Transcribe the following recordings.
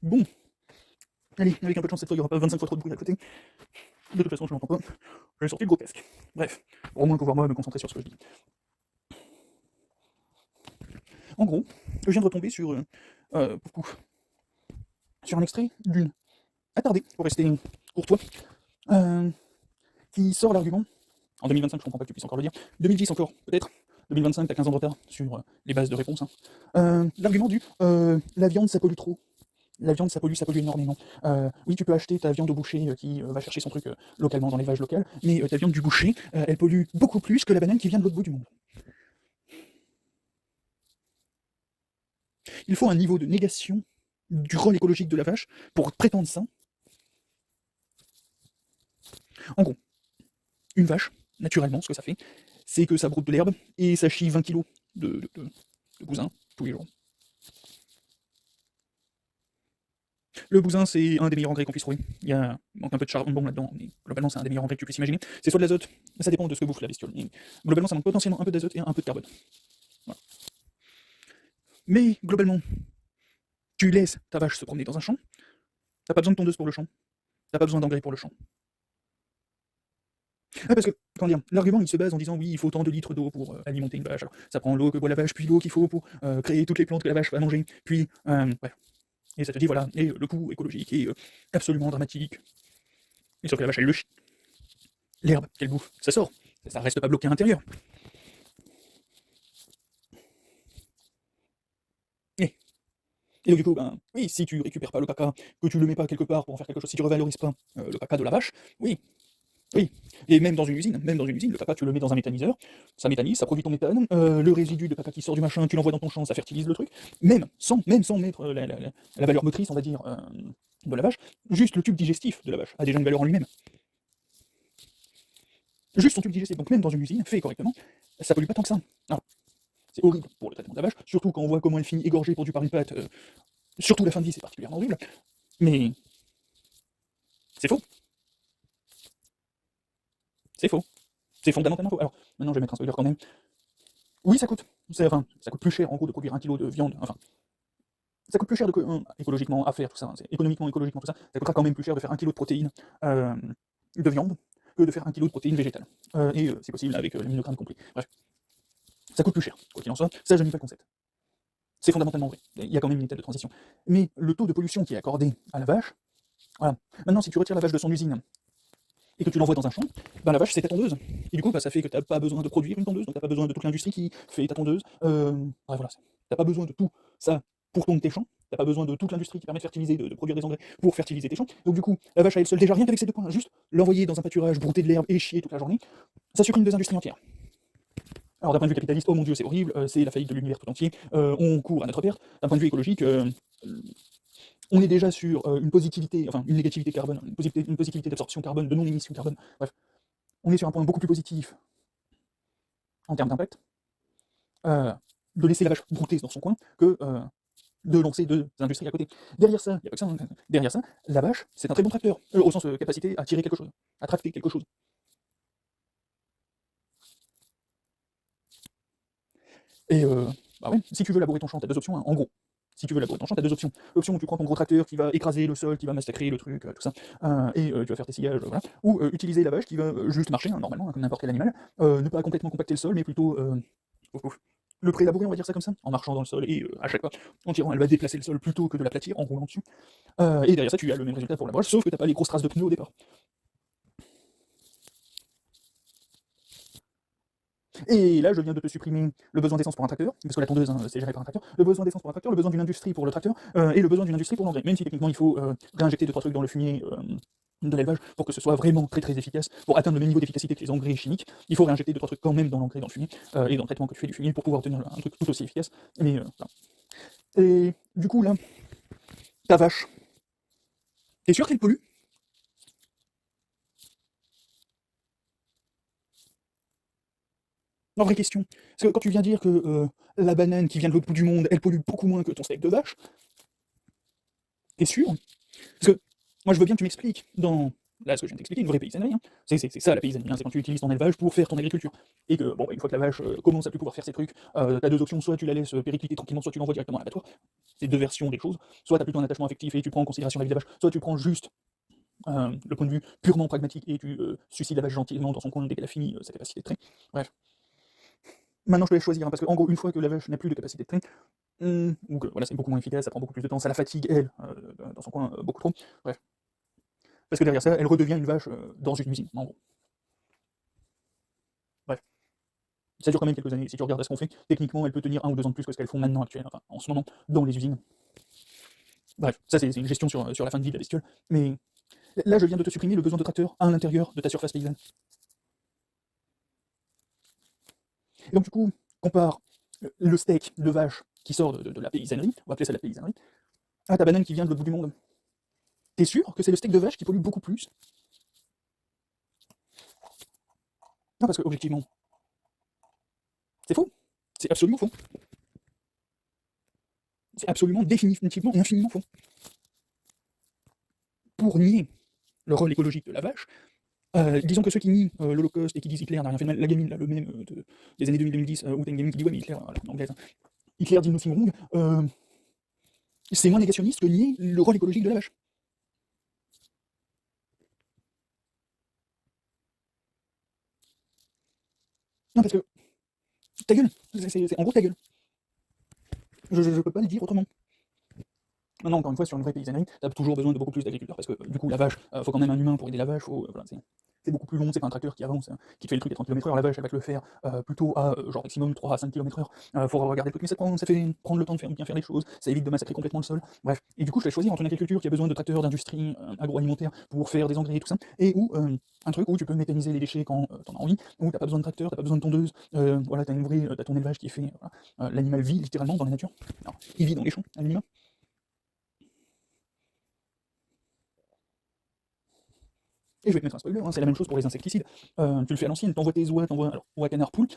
Bon, allez, avec un peu de chance cette fois il n'y aura pas 25 fois trop de bruit à côté. De toute façon je l'entends pas, j'ai sorti le gros casque. Bref, pour au moins pouvoir moi me concentrer sur ce que je dis. En gros, je viens de retomber euh, sur un extrait d'une attardée, pour rester courtois, euh, qui sort l'argument, en 2025 je comprends pas que tu puisses encore le dire, 2010 encore peut-être, 2025 t'as 15 ans de retard sur les bases de réponse, hein. L'argument du la viande ça pollue trop. La viande, ça pollue énormément. Oui, tu peux acheter ta viande au boucher qui va chercher son truc localement dans l'élevage local, mais ta viande du boucher, elle pollue beaucoup plus que la banane qui vient de l'autre bout du monde. Il faut un niveau de négation du rôle écologique de la vache pour prétendre ça. En gros, une vache, naturellement, ce que ça fait, c'est que ça broute de l'herbe et ça chie 20 kilos de bousin tous les jours. Le bousin, c'est un des meilleurs engrais qu'on puisse trouver. Il manque un peu de charbon là-dedans, mais globalement, c'est un des meilleurs engrais que tu puisses imaginer. C'est soit de l'azote, ça dépend de ce que bouffe la bestiole, mais globalement, ça manque potentiellement un peu d'azote et un peu de carbone. Voilà. Mais globalement, tu laisses ta vache se promener dans un champ, t'as pas besoin de tondeuse pour le champ, t'as pas besoin d'engrais pour le champ. Ah, parce que, comment dire, l'argument il se base en disant oui, il faut tant de litres d'eau pour alimenter une vache. Alors, ça prend l'eau que boit la vache, puis l'eau qu'il faut pour créer toutes les plantes que la vache va manger, puis bref. Et ça te dit voilà, et le coût écologique est absolument dramatique. Et sauf que la vache elle le chie. L'herbe qu'elle bouffe, ça sort, ça reste pas bloqué à l'intérieur. Et, et donc du coup, ben oui, si tu récupères pas le caca, que tu le mets pas quelque part pour en faire quelque chose, si tu revalorises pas le caca de la vache, oui, oui, et même dans une usine, le caca, tu le mets dans un méthaniseur, ça méthanise, ça produit ton méthane, le résidu de caca qui sort du machin, tu l'envoies dans ton champ, ça fertilise le truc, même sans mettre la valeur motrice, on va dire, de la vache, juste le tube digestif de la vache a déjà une valeur en lui-même. Juste son tube digestif, donc même dans une usine, fait correctement, ça pollue pas tant que ça. Alors, c'est horrible pour le traitement de la vache, surtout quand on voit comment elle finit égorgée, pour du par une patte, surtout la fin de vie, c'est particulièrement horrible, mais c'est faux, c'est faux, c'est fondamentalement faux. Alors, maintenant je vais mettre un spoiler quand même. Oui, ça coûte. Enfin, ça coûte plus cher en gros de produire 1 kilo de viande. Enfin, ça coûte plus cher écologiquement à faire tout ça. Hein, économiquement, écologiquement tout ça. Ça coûtera quand même plus cher de faire 1 kilo de protéines euh, de viande que de faire 1 kilo de protéines végétales. C'est possible avec l'immunocrane complet. Bref, ça coûte plus cher, quoi qu'il en soit. Ça, je nie pas le concept. C'est fondamentalement vrai. Il y a quand même une étape de transition. Mais le taux de pollution qui est accordé à la vache, voilà. Maintenant, si tu retires la vache de son usine et que tu l'envoies dans un champ, ben la vache c'est ta tondeuse. Et du coup, bah, ça fait que tu n'as pas besoin de produire une tondeuse, donc tu n'as pas besoin de toute l'industrie qui fait ta tondeuse. Voilà, tu n'as pas besoin de tout ça pour tondre tes champs, tu n'as pas besoin de toute l'industrie qui permet de fertiliser, de produire des engrais pour fertiliser tes champs. Donc du coup, la vache à elle seule, déjà rien qu'avec ces 2 points, juste l'envoyer dans un pâturage, brouter de l'herbe et chier toute la journée, ça supprime 2 industries entières. Alors d'un point de vue capitaliste, oh mon dieu, c'est horrible, c'est la faillite de l'univers tout entier, on court à notre perte. D'un point de vue écologique, on est déjà sur une positivité, enfin une négativité carbone, une positivité d'absorption carbone, de non-émission carbone, bref. On est sur un point beaucoup plus positif en termes d'impact, de laisser la vache brouter dans son coin que de lancer 2 industries à côté. Derrière ça, il n'y a pas que ça, hein. Derrière ça, la vache, c'est un très bon tracteur, au sens capacité à tirer quelque chose, à tracter quelque chose. Et bah ouais, si tu veux labourer ton champ, tu as 2 options, hein, en gros. Si tu veux labourer ton champ, tu as 2 options. L'option où tu prends ton gros tracteur qui va écraser le sol, qui va massacrer le truc, tout ça, et tu vas faire tes sillages, voilà. Ou utiliser la vache qui va juste marcher, hein, normalement, hein, comme n'importe quel animal, ne pas complètement compacter le sol, mais plutôt le pré-labourer, on va dire ça comme ça, en marchant dans le sol, et à chaque fois, en tirant, elle va déplacer le sol plutôt que de l'aplatir en roulant dessus. Et derrière ça, tu as le même résultat pour la vache, sauf que tu n'as pas les grosses traces de pneus au départ. Et là, je viens de te supprimer le besoin d'essence pour un tracteur, parce que la tondeuse, hein, c'est géré par un tracteur, le besoin d'essence pour un tracteur, le besoin d'une industrie pour le tracteur, et le besoin d'une industrie pour l'engrais. Même si techniquement il faut réinjecter 2-3 trucs dans le fumier de l'élevage pour que ce soit vraiment très très efficace, pour atteindre le même niveau d'efficacité que les engrais chimiques, il faut réinjecter 2-3 trucs quand même dans l'engrais, dans le fumier, et dans le traitement que tu fais du fumier pour pouvoir obtenir un truc tout aussi efficace. Mais voilà. Et du coup, là, ta vache, t'es sûr qu'elle pollue? Non, vraie question. Parce que quand tu viens dire que la banane qui vient de l'autre bout du monde, elle pollue beaucoup moins que ton steak de vache, t'es sûr? Parce que moi, je veux bien que tu m'expliques dans là, ce que je viens de t'expliquer, une vraie paysannerie, hein. C'est ça la paysannerie, hein, c'est quand tu utilises ton élevage pour faire ton agriculture. Et que, bon, une fois que la vache commence à plus pouvoir faire ses trucs, t'as deux options, soit tu la laisses péricliter tranquillement, soit tu l'envoies directement à l'abattoir. C'est deux versions des choses. Soit t'as plutôt un attachement affectif et tu prends en considération la vie de la vache, soit tu prends juste le point de vue purement pragmatique et tu suicides la vache gentiment dans son coin dès qu'elle a fini sa capacité de trait. Bref. Maintenant, je te laisse choisir, hein, parce que, en gros, une fois que la vache n'a plus de capacité de trait, ou que voilà, c'est beaucoup moins efficace, ça prend beaucoup plus de temps, ça la fatigue, elle, dans son coin, beaucoup trop. Bref. Parce que derrière ça, elle redevient une vache dans une usine, en gros. Bref. Ça dure quand même quelques années. Si tu regardes ce qu'on fait, techniquement, elle peut tenir 1 ou 2 ans de plus que ce qu'elles font maintenant actuellement, enfin, en ce moment, dans les usines. Bref, ça c'est une gestion sur la fin de vie de la bestiole. Mais là, je viens de te supprimer le besoin de tracteur à l'intérieur de ta surface paysanne. Et donc, du coup, compare le steak de vache qui sort de la paysannerie, on va appeler ça la paysannerie, à ta banane qui vient de l'autre bout du monde. T'es sûr que c'est le steak de vache qui pollue beaucoup plus? Non, parce que, objectivement, c'est faux. C'est absolument faux. C'est absolument, définitivement et infiniment faux. Pour nier le rôle écologique de la vache, disons que ceux qui nient l'Holocauste et qui disent Hitler n'a rien fait de mal, la gamine, là, le même des années 2010, où t'as une gamine qui dit ouais, mais Hitler, voilà, en anglaise, hein, Hitler did nothing wrong, c'est moins négationniste que nier le rôle écologique de la vache. Non, parce que ta gueule, en gros ta gueule. Je peux pas le dire autrement. Maintenant, encore une fois, sur une vraie paysannerie, t'as toujours besoin de beaucoup plus d'agriculteurs, parce que du coup, la vache, faut quand même un humain pour aider la vache, voilà, c'est beaucoup plus long, c'est pas un tracteur qui avance, hein, qui te fait le truc à 30 km/h, la vache, elle va te le faire plutôt à genre maximum 3 à 5 km/h, faut regarder le truc, mais ça fait prendre le temps de bien faire les choses, ça évite de massacrer complètement le sol, bref. Et du coup, je vais choisir entre une agriculture qui a besoin de tracteurs, d'industrie agroalimentaire pour faire des engrais et tout ça, et ou un truc où tu peux mécaniser les déchets quand t'en as envie, où t'as pas besoin de tracteur, t'as pas besoin de tondeuse, voilà, t'as ton élevage qui est fait, voilà, l'animal vit littéralement dans la nature, alors, il vit dans les champs, à minima. Et je vais te mettre un spoiler, hein, c'est la même chose pour les insecticides. Tu le fais à l'ancienne, t'envoies tes oies, alors oies canard poule,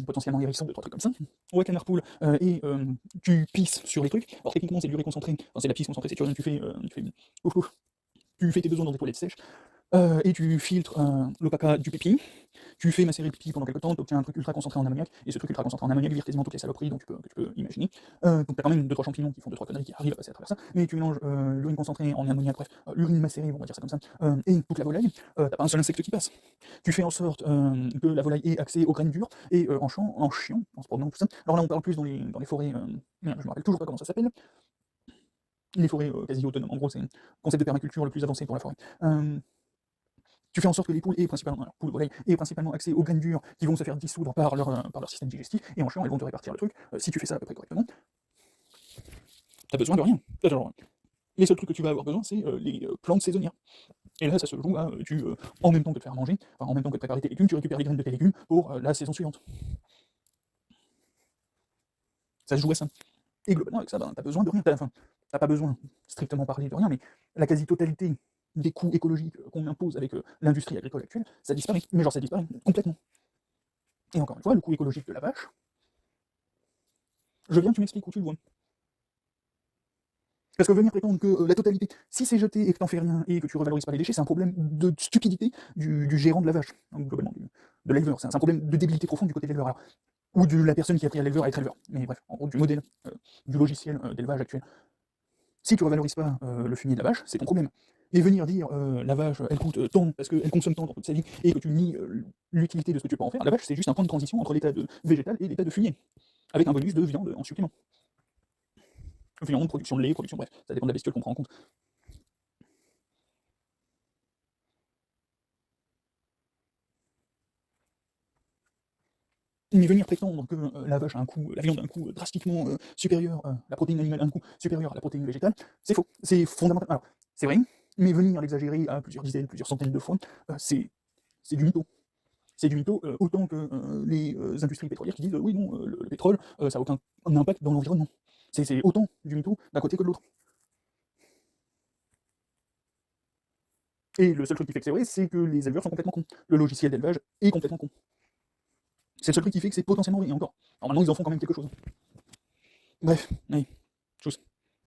potentiellement hérisson, 2-3 trucs comme ça, oies canard poule, et tu pisses sur les trucs. Alors techniquement c'est l'urée concentrée, enfin c'est la pisse concentrée, c'est ouf, ouf, tu fais tes besoins dans des toilettes sèches, et tu filtres le caca du pipi, tu fais macérer le pipi pendant quelques temps, tu obtiens un truc ultra concentré en ammoniac, et ce truc ultra concentré en ammoniac vire quasiment toutes les saloperies que tu peux imaginer. Donc t'as quand même 2-3 champignons qui font 2-3 conneries qui arrivent à passer à travers ça, mais tu mélanges l'urine concentrée en ammoniac, bref, l'urine macérée, on va dire ça comme ça, et toute la volaille, t'as pas un seul insecte qui passe. Tu fais en sorte que la volaille ait accès aux graines dures, et en chiant, en se promenant, tout ça. Alors là on parle plus dans les forêts, merde, je me rappelle toujours pas comment ça s'appelle, les forêts quasi autonomes, en gros c'est le concept de permaculture le plus avancé pour la forêt. Tu fais en sorte que les poules aient principalement, alors, poules, volailles, aient principalement accès aux graines dures qui vont se faire dissoudre par leur système digestif, et en chiant, elles vont te répartir le truc. Si tu fais ça à peu près correctement, t'as besoin de rien. Genre, les seuls trucs que tu vas avoir besoin, c'est les plantes saisonnières. Et là, ça se joue à, en même temps que te faire manger, enfin, en même temps que de préparer tes légumes, tu récupères les graines de tes légumes pour la saison suivante. Ça se joue à ça. Et globalement, avec ça, ben, t'as besoin de rien. Enfin, t'as pas besoin, strictement parler, de rien, mais la quasi-totalité des coûts écologiques qu'on impose avec l'industrie agricole actuelle, ça disparaît. Mais genre, ça disparaît complètement. Et encore une fois, le coût écologique de la vache, je viens que tu m'expliques où tu le vois. Parce que venir prétendre que la totalité, si c'est jeté et que t'en fais rien et que tu revalorises pas les déchets, c'est un problème de stupidité du gérant de la vache, donc globalement de l'éleveur. C'est un problème de débilité profonde du côté de l'éleveur, alors, ou de la personne qui a appris à l'éleveur à être éleveur. Mais bref, en gros, du modèle, du logiciel d'élevage actuel. Si tu revalorises pas le fumier de la vache, c'est ton problème. Et venir dire la vache, elle coûte tant parce qu'elle consomme tant dans toute sa vie et que tu nies l'utilité de ce que tu peux en faire, la vache c'est juste un point de transition entre l'état de végétal et l'état de fumier, avec un bonus de viande en supplément. Viande, production de lait, production, bref, ça dépend de la bestiole qu'on prend en compte. Mais venir prétendre que la vache a un coût, la viande a un coût drastiquement supérieur, la protéine animale a un coût supérieur à la protéine végétale, c'est faux. C'est fondamental. Alors, c'est vrai, mais venir l'exagérer à plusieurs dizaines, plusieurs centaines de fois, c'est du mytho. C'est du mytho autant que les industries pétrolières qui disent oui, non, le pétrole, ça n'a aucun impact dans l'environnement. C'est autant du mytho d'un côté que de l'autre. Et le seul truc qui fait que c'est vrai, c'est que les éleveurs sont complètement cons. Le logiciel d'élevage est complètement con. C'est le seul truc qui fait que c'est potentiellement vrai, et encore. Normalement, ils en font quand même quelque chose. Bref, allez, tchuss.